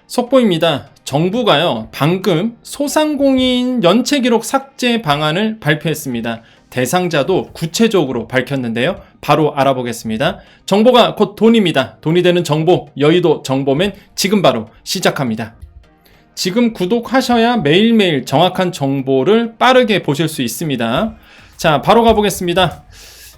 속보입니다. 정부가요, 방금 소상공인 연체기록 삭제 방안을 발표했습니다. 대상자도 구체적으로 밝혔는데요. 바로 알아보겠습니다. 정보가 곧 돈입니다. 돈이 되는 정보, 여의도 정보맨 지금 바로 시작합니다. 지금 구독하셔야 매일매일 정확한 정보를 빠르게 보실 수 있습니다. 자, 바로 가보겠습니다.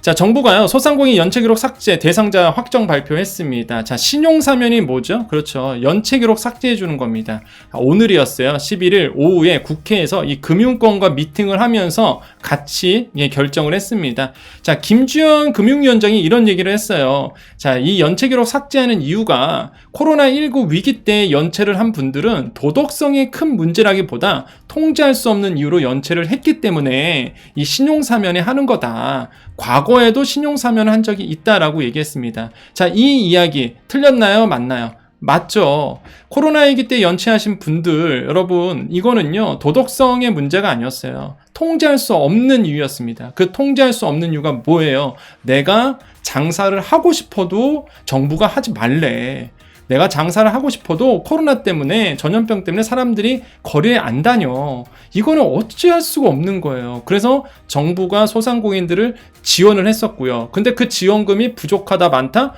자, 정부가요, 소상공인 연체기록 삭제 대상자 확정 발표했습니다. 자, 신용사면이 뭐죠? 그렇죠. 연체기록 삭제해주는 겁니다. 오늘이었어요. 11일 오후에 국회에서 이 금융권과 미팅을 하면서 같이 결정을 했습니다. 자, 김주현 금융위원장이 이런 얘기를 했어요. 자, 이 연체기록 삭제하는 이유가 코로나19 위기 때 연체를 한 분들은 도덕성이 큰 문제라기보다 통제할 수 없는 이유로 연체를 했기 때문에 이 신용사면에 하는 거다. 과거에도 신용사면을 한 적이 있다라고 얘기했습니다. 자, 이 이야기 틀렸나요? 맞나요? 맞죠. 코로나19 때 연체하신 분들, 여러분, 이거는요, 도덕성의 문제가 아니었어요. 통제할 수 없는 이유였습니다. 그 통제할 수 없는 이유가 뭐예요? 내가 장사를 하고 싶어도 정부가 하지 말래. 내가 장사를 하고 싶어도 코로나 때문에, 전염병 때문에 사람들이 거리에 안 다녀. 이거는 어찌할 수가 없는 거예요. 그래서 정부가 소상공인들을 지원을 했었고요. 근데 그 지원금이 부족하다, 많다?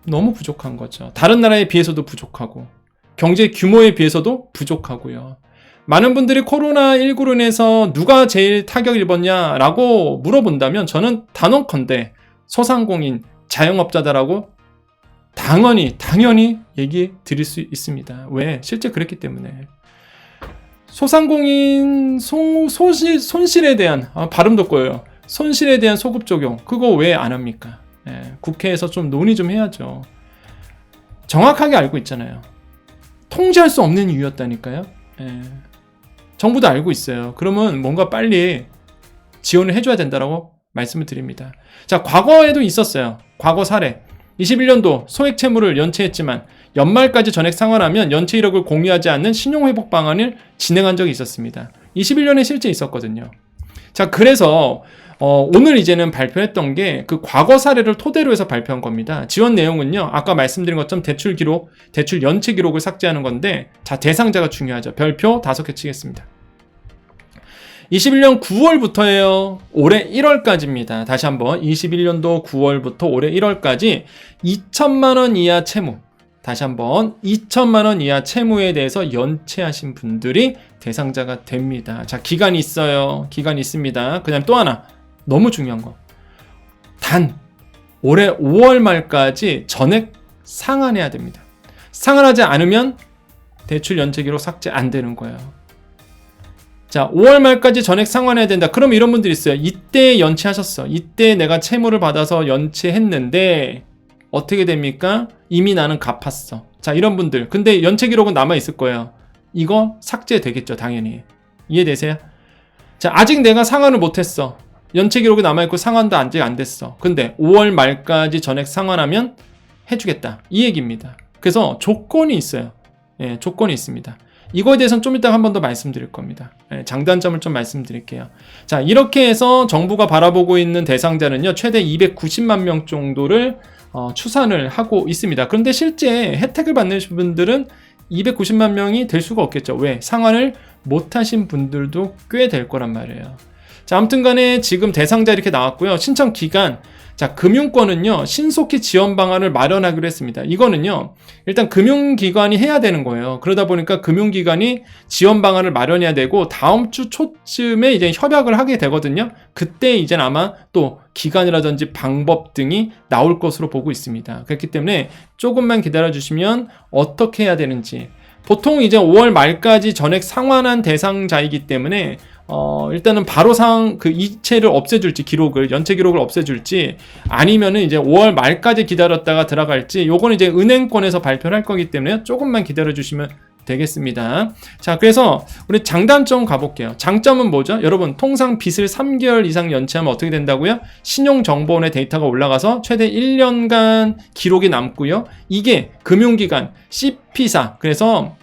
너무 부족한 거죠. 다른 나라에 비해서도 부족하고, 경제 규모에 비해서도 부족하고요. 많은 분들이 코로나19로 인해서 누가 제일 타격을 입었냐라고 물어본다면 저는 단언컨대 소상공인, 자영업자다라고 당연히 얘기 드릴 수 있습니다. 왜? 실제 그랬기 때문에. 소상공인 손실에 대한, 발음도 꼬여요. 손실에 대한 소급 적용, 그거 왜 안 합니까? 국회에서 좀 논의 좀 해야죠. 정확하게 알고 있잖아요. 통제할 수 없는 이유였다니까요. 정부도 알고 있어요. 그러면 뭔가 빨리 지원을 해줘야 된다고 말씀을 드립니다. 자, 과거에도 있었어요. 과거 사례. 21년도 소액 채무를 연체했지만 연말까지 전액 상환하면 연체 이력을 공유하지 않는 신용회복 방안을 진행한 적이 있었습니다. 21년에 실제 있었거든요. 자, 그래서 오늘 이제는 발표했던 게 그 과거 사례를 토대로 해서 발표한 겁니다. 지원 내용은요, 아까 말씀드린 것처럼 대출 기록, 대출 연체 기록을 삭제하는 건데, 자, 대상자가 중요하죠. 별표 5개 치겠습니다. 21년 9월부터예요. 올해 1월까지입니다. 다시 한번 21년도 9월부터 올해 1월까지 2천만 원 이하 채무, 다시 한번 2천만 원 이하 채무에 대해서 연체하신 분들이 대상자가 됩니다. 자, 기간이 있어요. 기간이 있습니다. 그다음 또 하나 너무 중요한 거, 단 올해 5월 말까지 전액 상환해야 됩니다. 상환하지 않으면 대출 연체 기록 삭제 안 되는 거예요. 자, 5월 말까지 전액 상환해야 된다. 그럼 이런 분들이 있어요. 이때 연체하셨어. 이때 내가 채무를 받아서 연체했는데 어떻게 됩니까? 이미 나는 갚았어. 자, 이런 분들. 근데 연체 기록은 남아 있을 거예요. 이거 삭제되겠죠, 당연히. 이해되세요? 자, 아직 내가 상환을 못했어. 연체 기록이 남아 있고 상환도 아직 안 됐어. 근데 5월 말까지 전액 상환하면 해주겠다. 이 얘기입니다. 그래서 조건이 있어요. 조건이 있습니다. 이거에 대해서는 좀 이따가 한 번 더 말씀드릴 겁니다. 장단점을 좀 말씀드릴게요. 자, 이렇게 해서 정부가 바라보고 있는 대상자는요, 최대 290만 명 정도를 추산을 하고 있습니다. 그런데 실제 혜택을 받는 분들은 290만 명이 될 수가 없겠죠. 왜? 상환을 못하신 분들도 꽤 될 거란 말이에요. 자, 아무튼 간에 지금 대상자 이렇게 나왔고요. 신청 기간. 자, 금융권은요, 신속히 지원 방안을 마련하기로 했습니다. 이거는요, 일단 금융기관이 해야 되는 거예요. 그러다 보니까 금융기관이 지원 방안을 마련해야 되고, 다음 주 초쯤에 이제 협약을 하게 되거든요. 그때 이제 아마 또 기간이라든지 방법 등이 나올 것으로 보고 있습니다. 그렇기 때문에 조금만 기다려주시면 어떻게 해야 되는지. 보통 이제 5월 말까지 전액 상환한 대상자이기 때문에 일단은 바로 그 이체를 없애줄지, 기록을, 연체 기록을 없애줄지, 아니면은 이제 5월 말까지 기다렸다가 들어갈지, 요거는 이제 은행권에서 발표를 할 거기 때문에 조금만 기다려주시면 되겠습니다. 자, 그래서 우리 장단점 가볼게요. 장점은 뭐죠? 여러분, 통상 빚을 3개월 이상 연체하면 어떻게 된다고요? 신용정보원의 데이터가 올라가서 최대 1년간 기록이 남고요. 이게 금융기관, CP사, 그래서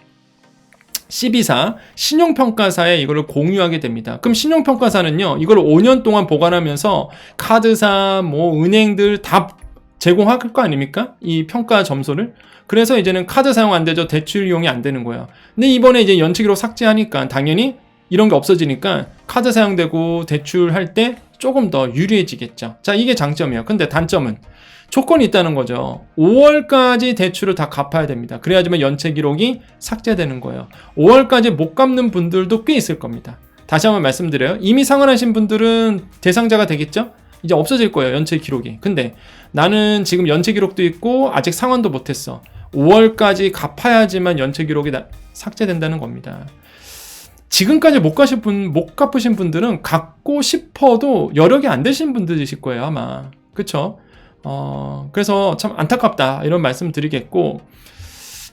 CB사, 신용평가사에 이거를 공유하게 됩니다. 그럼 신용평가사는요, 이걸 5년 동안 보관하면서 카드사, 은행들 다 제공할 거 아닙니까? 이 평가 점수를. 그래서 이제는 카드 사용 안 되죠. 대출 이용이 안 되는 거예요. 근데 이번에 이제 연체 기록 삭제하니까 당연히 이런 게 없어지니까 카드 사용되고 대출할 때 조금 더 유리해지겠죠. 자, 이게 장점이에요. 근데 단점은 조건이 있다는 거죠. 5월까지 대출을 다 갚아야 됩니다. 그래야지만 연체 기록이 삭제되는 거예요. 5월까지 못 갚는 분들도 꽤 있을 겁니다. 다시 한번 말씀드려요. 이미 상환하신 분들은 대상자가 되겠죠? 이제 없어질 거예요. 연체 기록이. 근데 나는 지금 연체 기록도 있고 아직 상환도 못했어. 5월까지 갚아야지만 연체 기록이 삭제된다는 겁니다. 지금까지 못 갚으신 분들은 갚고 싶어도 여력이 안 되신 분들이실 거예요, 아마. 그쵸? 그래서 참 안타깝다, 이런 말씀 드리겠고.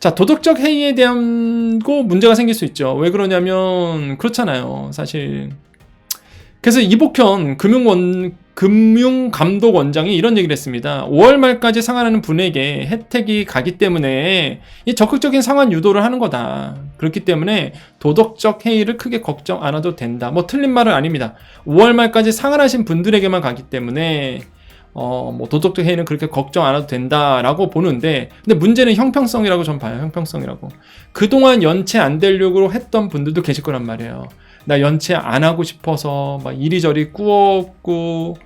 자, 도덕적 해이에 대한 문제가 생길 수 있죠. 왜 그러냐면, 그렇잖아요, 사실. 그래서 이복현 금융감독원장이 이런 얘기를 했습니다. 5월 말까지 상환하는 분에게 혜택이 가기 때문에 이 적극적인 상환 유도를 하는 거다. 그렇기 때문에 도덕적 해이를 크게 걱정 안 해도 된다. 뭐 틀린 말은 아닙니다. 5월 말까지 상환하신 분들에게만 가기 때문에 뭐 도덕적 해이는 그렇게 걱정 안 해도 된다라고 보는데, 근데 문제는 형평성이라고 전 봐요. 형평성이라고. 그동안 연체 안 되려고 했던 분들도 계실 거란 말이에요. 나 연체 안 하고 싶어서 막 이리저리 꾸었고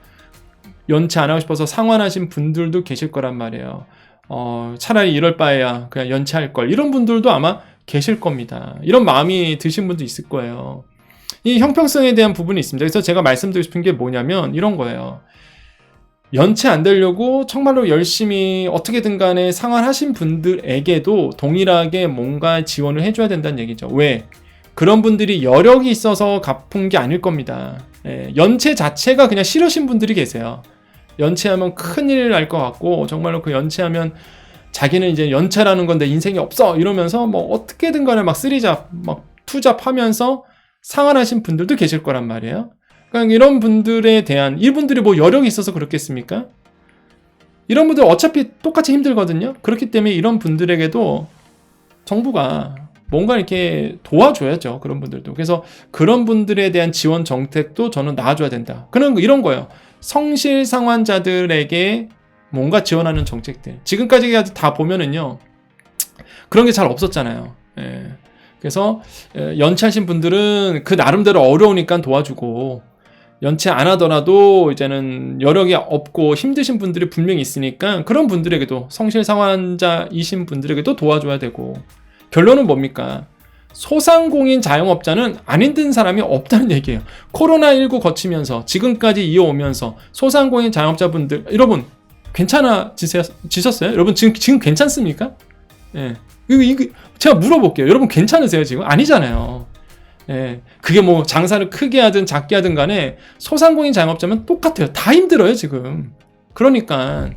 연체 안 하고 싶어서 상환하신 분들도 계실 거란 말이에요. 차라리 이럴 바에야 그냥 연체할 걸, 이런 분들도 아마 계실 겁니다. 이런 마음이 드신 분도 있을 거예요. 이 형평성에 대한 부분이 있습니다. 그래서 제가 말씀드리고 싶은 게 뭐냐면 이런 거예요. 연체 안 되려고 정말로 열심히 어떻게든 간에 상환하신 분들에게도 동일하게 뭔가 지원을 해줘야 된다는 얘기죠. 왜? 그런 분들이 여력이 있어서 갚은 게 아닐 겁니다. 연체 자체가 그냥 싫으신 분들이 계세요. 연체하면 큰일 날 것 같고, 정말로 그 연체하면 자기는 이제 연체라는 건데 인생이 없어 이러면서 뭐 어떻게든 간에 막 쓰리잡 막 투잡하면서 상환하신 분들도 계실 거란 말이에요. 그러니까 이런 분들에 대한, 이분들이 뭐 여력이 있어서 그렇겠습니까? 이런 분들 어차피 똑같이 힘들거든요. 그렇기 때문에 이런 분들에게도 정부가 뭔가 이렇게 도와줘야죠. 그런 분들도. 그래서 그런 분들에 대한 지원 정책도 저는 나와줘야 된다. 그런 이런 거예요. 성실 상환자들에게 뭔가 지원하는 정책들. 지금까지 다 보면은요, 그런 게 잘 없었잖아요. 그래서 연체하신 분들은 그 나름대로 어려우니까 도와주고, 연체 안 하더라도 이제는 여력이 없고 힘드신 분들이 분명히 있으니까 그런 분들에게도, 성실 상환자이신 분들에게도 도와줘야 되고. 결론은 뭡니까? 소상공인 자영업자는 안 힘든 사람이 없다는 얘기예요. 코로나19 거치면서 지금까지 이어오면서 소상공인 자영업자분들, 여러분 괜찮아지셨어요? 여러분 지금 괜찮습니까? 예. 이거 제가 물어볼게요. 여러분 괜찮으세요 지금? 아니잖아요. 예. 그게 뭐 장사를 크게 하든 작게 하든 간에 소상공인 자영업자면 똑같아요. 다 힘들어요 지금. 그러니까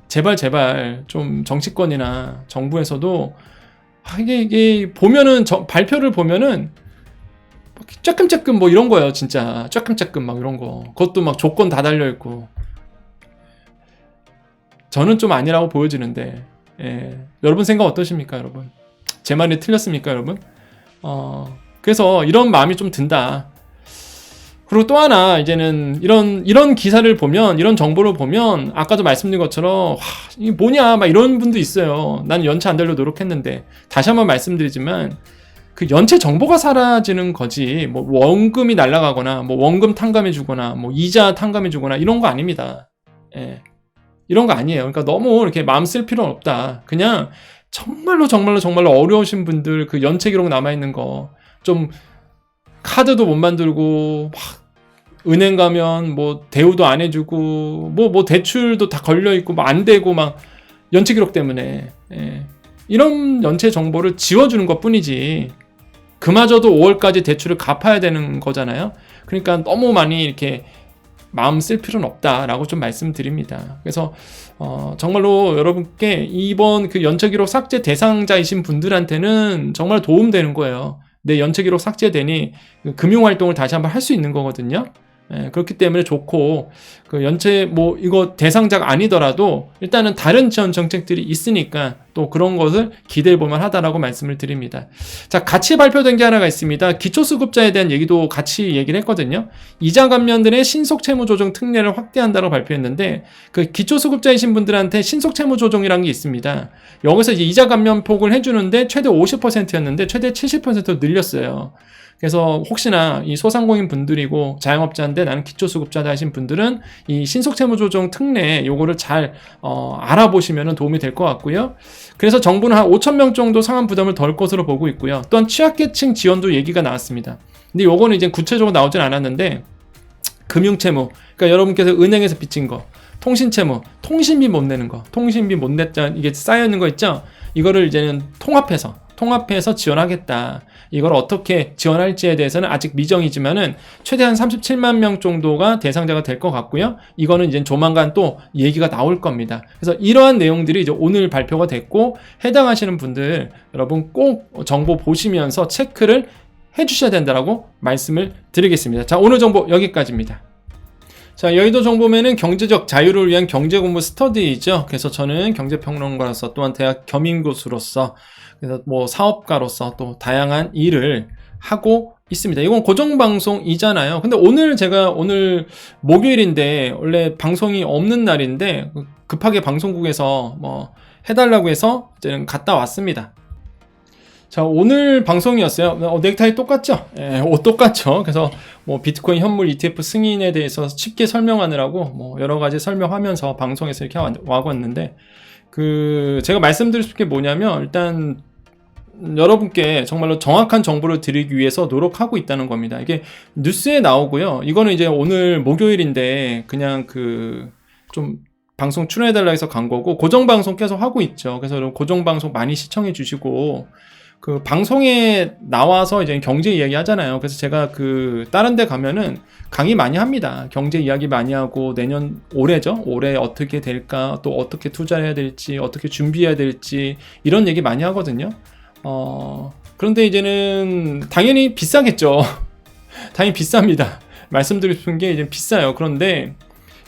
제발 좀 정치권이나 정부에서도 이게 보면은 발표를 보면은 쬐끔쬐끔 뭐 이런 거예요. 진짜 쬐끔쬐끔 막 이런 거, 그것도 막 조건 다 달려있고. 저는 좀 아니라고 보여지는데, 여러분 생각 어떠십니까? 여러분 제 말이 틀렸습니까? 여러분? 그래서 이런 마음이 좀 든다. 그리고 또 하나, 이제는 이런 기사를 보면, 이런 정보를 보면, 아까도 말씀드린 것처럼, 이게 뭐냐, 막 이런 분도 있어요. 난 연체 안 되려고 노력했는데. 다시 한번 말씀드리지만, 그 연체 정보가 사라지는 거지, 뭐 원금이 날아가거나, 뭐 원금 탕감해주거나, 뭐 이자 탕감해주거나, 이런 거 아닙니다. 이런 거 아니에요. 그러니까 너무 이렇게 마음 쓸 필요는 없다. 그냥 정말로 어려우신 분들, 그 연체 기록 남아있는 거, 좀, 카드도 못 만들고, 막, 은행 가면 뭐 대우도 안 해주고, 뭐 대출도 다 걸려있고, 뭐 안 되고, 막 연체 기록 때문에. 이런 연체 정보를 지워주는 것 뿐이지, 그마저도 5월까지 대출을 갚아야 되는 거잖아요. 그러니까 너무 많이 이렇게 마음 쓸 필요는 없다라고 좀 말씀드립니다. 그래서 정말로 여러분께 이번 그 연체 기록 삭제 대상자이신 분들한테는 정말 도움되는 거예요. 내 연체 기록 삭제되니 금융활동을 다시 한번 할 수 있는 거거든요. 그렇기 때문에 좋고, 그 연체 뭐 이거 대상자가 아니더라도 일단은 다른 지원 정책들이 있으니까 또 그런 것을 기대해 볼만 하다라고 말씀을 드립니다. 자, 같이 발표된 게 하나가 있습니다. 기초수급자에 대한 얘기도 같이 얘기를 했거든요. 이자 감면들의 신속 채무 조정 특례를 확대한다고 발표했는데, 그 기초수급자이신 분들한테 신속 채무 조정이라는 게 있습니다. 여기서 이제 이자 감면 폭을 해주는데 최대 50%였는데 최대 70%로 늘렸어요. 그래서 혹시나 이 소상공인 분들이고 자영업자인데 나는 기초수급자다 하신 분들은 이 신속채무조정 특례 요거를 잘 알아보시면 도움이 될 것 같고요. 그래서 정부는 한 5,000명 정도 상환 부담을 덜 것으로 보고 있고요. 또한 취약계층 지원도 얘기가 나왔습니다. 근데 요거는 이제 구체적으로 나오진 않았는데, 금융채무, 그러니까 여러분께서 은행에서 빚진 거, 통신채무, 통신비 못 내는 거, 통신비 못 냈다 이게 쌓여 있는 거 있죠? 이거를 이제는 통합해서 지원하겠다. 이걸 어떻게 지원할지에 대해서는 아직 미정이지만은 최대한 37만 명 정도가 대상자가 될 것 같고요. 이거는 이제 조만간 또 얘기가 나올 겁니다. 그래서 이러한 내용들이 이제 오늘 발표가 됐고, 해당하시는 분들 여러분 꼭 정보 보시면서 체크를 해주셔야 된다라고 말씀을 드리겠습니다. 자, 오늘 정보 여기까지입니다. 자, 여의도 정보면은 경제적 자유를 위한 경제공부 스터디이죠. 그래서 저는 경제평론가로서 또한 대학 겸임교수로서, 그래서 뭐 사업가로서 또 다양한 일을 하고 있습니다. 이건 고정방송이잖아요. 근데 오늘 목요일인데 원래 방송이 없는 날인데 급하게 방송국에서 뭐 해달라고 해서 이제는 갔다 왔습니다. 자, 오늘 방송이었어요. 넥타이 똑같죠? 예, 옷 똑같죠? 그래서 뭐 비트코인 현물 ETF 승인에 대해서 쉽게 설명하느라고 뭐 여러 가지 설명하면서 방송에서 이렇게 와봤는데, 제가 말씀드릴 수 있는 게 뭐냐면, 일단 여러분께 정말로 정확한 정보를 드리기 위해서 노력하고 있다는 겁니다. 이게 뉴스에 나오고요. 이거는 이제 오늘 목요일인데 그냥 좀 방송 출연해달라 해서 간 거고, 고정방송 계속 하고 있죠. 그래서 여러분 고정방송 많이 시청해 주시고, 방송에 나와서 이제 경제 이야기 하잖아요. 그래서 제가 다른 데 가면은 강의 많이 합니다. 경제 이야기 많이 하고, 올해죠. 올해 어떻게 될까, 또 어떻게 투자해야 될지, 어떻게 준비해야 될지, 이런 얘기 많이 하거든요. 그런데 이제는 당연히 비싸겠죠. 당연히 비쌉니다. 말씀드리고 싶은 게 이제 비싸요. 그런데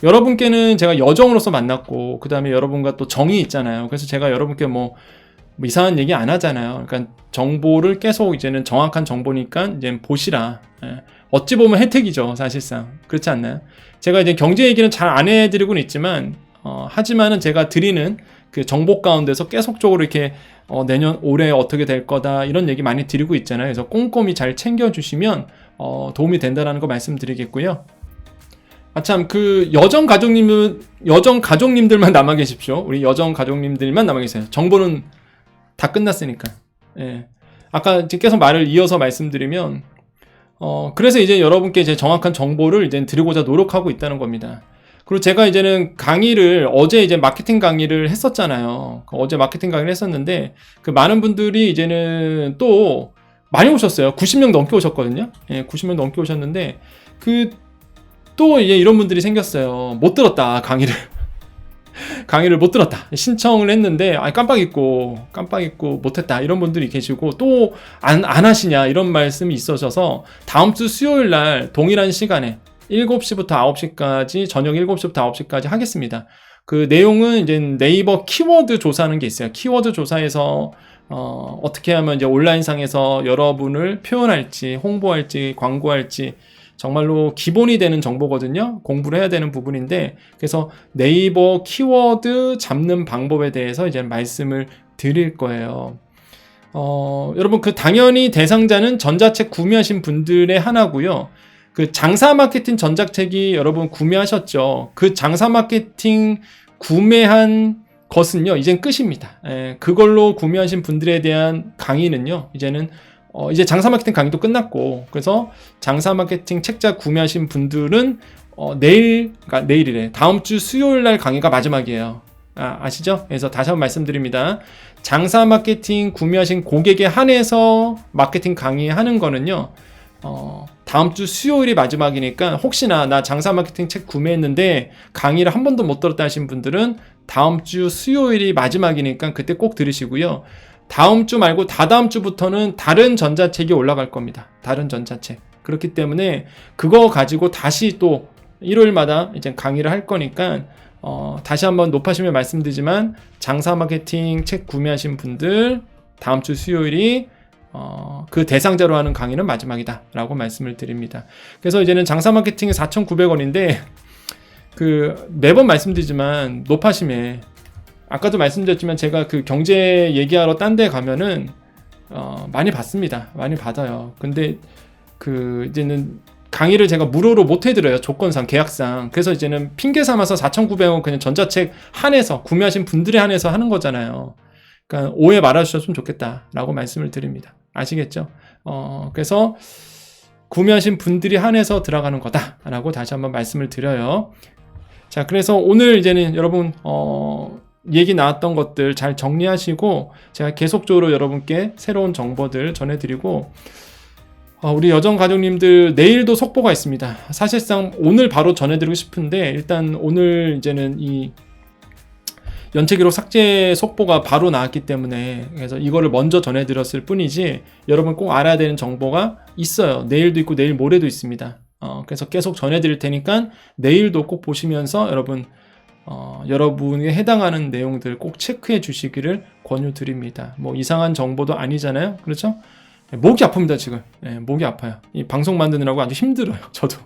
여러분께는 제가 여정으로서 만났고, 그 다음에 여러분과 또 정이 있잖아요. 그래서 제가 여러분께 뭐 이상한 얘기 안 하잖아요. 그러니까 정보를 계속 이제는 정확한 정보니까 이제 보시라. 어찌 보면 혜택이죠, 사실상. 그렇지 않나요? 제가 이제 경제 얘기는 잘 안 해드리고는 있지만, 하지만은 제가 드리는 정보 가운데서 계속적으로 이렇게 올해 어떻게 될 거다 이런 얘기 많이 드리고 있잖아요. 그래서 꼼꼼히 잘 챙겨주시면 도움이 된다는 거 말씀드리겠고요. 참, 여정 가족님들만 남아 계십시오. 우리 여정 가족님들만 남아 계세요. 정보는 다 끝났으니까. 예. 아까 계속 말을 이어서 말씀드리면, 그래서 이제 여러분께 이제 정확한 정보를 이제 드리고자 노력하고 있다는 겁니다. 그리고 제가 이제는 어제 이제 마케팅 강의를 했었잖아요. 어제 마케팅 강의를 했었는데, 많은 분들이 이제는 또 많이 오셨어요. 90명 넘게 오셨거든요. 예, 90명 넘게 오셨는데, 또 이제 이런 분들이 생겼어요. 못 들었다, 강의를 못 들었다. 신청을 했는데 깜빡 잊고 못했다. 이런 분들이 계시고, 또 안 하시냐 이런 말씀이 있으셔서 다음 주 수요일 날 동일한 시간에 7시부터 9시까지, 저녁 7시부터 9시까지 하겠습니다. 내용은 이제 네이버 키워드 조사하는 게 있어요. 키워드 조사에서 어떻게 하면 이제 온라인상에서 여러분을 표현할지, 홍보할지, 광고할지, 정말로 기본이 되는 정보거든요. 공부를 해야 되는 부분인데, 그래서 네이버 키워드 잡는 방법에 대해서 이제 말씀을 드릴 거예요. 여러분, 당연히 대상자는 전자책 구매하신 분들의 하나고요. 장사 마케팅 전자책이 여러분 구매하셨죠. 장사 마케팅 구매한 것은요, 이젠 끝입니다. 그걸로 구매하신 분들에 대한 강의는요, 이제 장사 마케팅 강의도 끝났고, 그래서 장사 마케팅 책자 구매하신 분들은 내일이래. 다음 주 수요일 날 강의가 마지막이에요. 아시죠? 그래서 다시 한번 말씀드립니다. 장사 마케팅 구매하신 고객에 한해서 마케팅 강의하는 거는요, 다음 주 수요일이 마지막이니까, 혹시나 나 장사 마케팅 책 구매했는데 강의를 한 번도 못 들었다 하신 분들은 다음 주 수요일이 마지막이니까 그때 꼭 들으시고요. 다음 주 말고 다다음 주부터는 다른 전자책이 올라갈 겁니다. 다른 전자책. 그렇기 때문에 그거 가지고 다시 또 일요일마다 이제 강의를 할 거니까 다시 한번 높아심에 말씀드리지만 장사 마케팅 책 구매하신 분들 다음 주 수요일이 그 대상자로 하는 강의는 마지막이다 라고 말씀을 드립니다. 그래서 이제는 장사 마케팅이 4,900원인데 그 매번 말씀드리지만 높아심에 아까도 말씀드렸지만 제가 그 경제 얘기하러 딴 데 가면은 많이 받습니다. 많이 받아요. 근데 그 이제는 강의를 제가 무료로 못 해드려요. 조건상, 계약상. 그래서 이제는 핑계 삼아서 4,900원 그냥 전자책 한해서 구매하신 분들에 한해서 하는 거잖아요. 그러니까 오해 말아주셨으면 좋겠다라고 말씀을 드립니다. 아시겠죠? 그래서 구매하신 분들이 한해서 들어가는 거다라고 다시 한번 말씀을 드려요. 자, 그래서 오늘 이제는 여러분 얘기 나왔던 것들 잘 정리하시고 제가 계속적으로 여러분께 새로운 정보들 전해드리고 우리 여정 가족님들 내일도 속보가 있습니다. 사실상 오늘 바로 전해드리고 싶은데 일단 오늘 이제는 이 연체기록 삭제 속보가 바로 나왔기 때문에 그래서 이거를 먼저 전해드렸을 뿐이지 여러분 꼭 알아야 되는 정보가 있어요. 내일도 있고 내일 모레도 있습니다. 그래서 계속 전해드릴 테니까 내일도 꼭 보시면서 여러분 여러분에 해당하는 내용들 꼭 체크해 주시기를 권유드립니다. 뭐 이상한 정보도 아니잖아요. 그렇죠? 목이 아픕니다 지금. 목이 아파요. 이 방송 만드느라고 아주 힘들어요. 저도.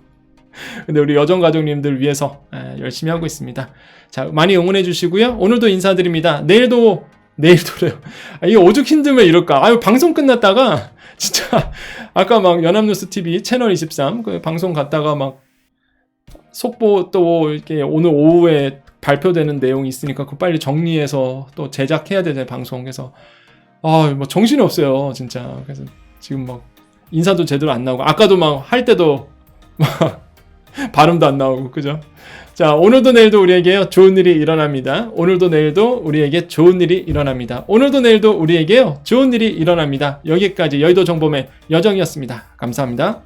근데 우리 여정 가족님들 위해서 열심히 하고 있습니다. 자, 많이 응원해 주시고요. 오늘도 인사드립니다. 내일도래요. 이게 오죽 힘들면 이럴까. 방송 끝났다가 진짜 아까 막 연합뉴스 TV 채널 23 그 방송 갔다가 막 속보 또 이렇게 오늘 오후에 발표되는 내용이 있으니까 그거 빨리 정리해서 또 제작해야 되잖아요 방송에서. 뭐 정신이 없어요 진짜. 그래서 지금 막 인사도 제대로 안 나오고 아까도 막 할 때도 막 발음도 안 나오고 그죠? 자, 오늘도 내일도 우리에게 좋은 일이 일어납니다. 오늘도 내일도 우리에게 좋은 일이 일어납니다. 오늘도 내일도 우리에게 좋은 일이 일어납니다. 여기까지 여의도 정보맨 여정이었습니다. 감사합니다.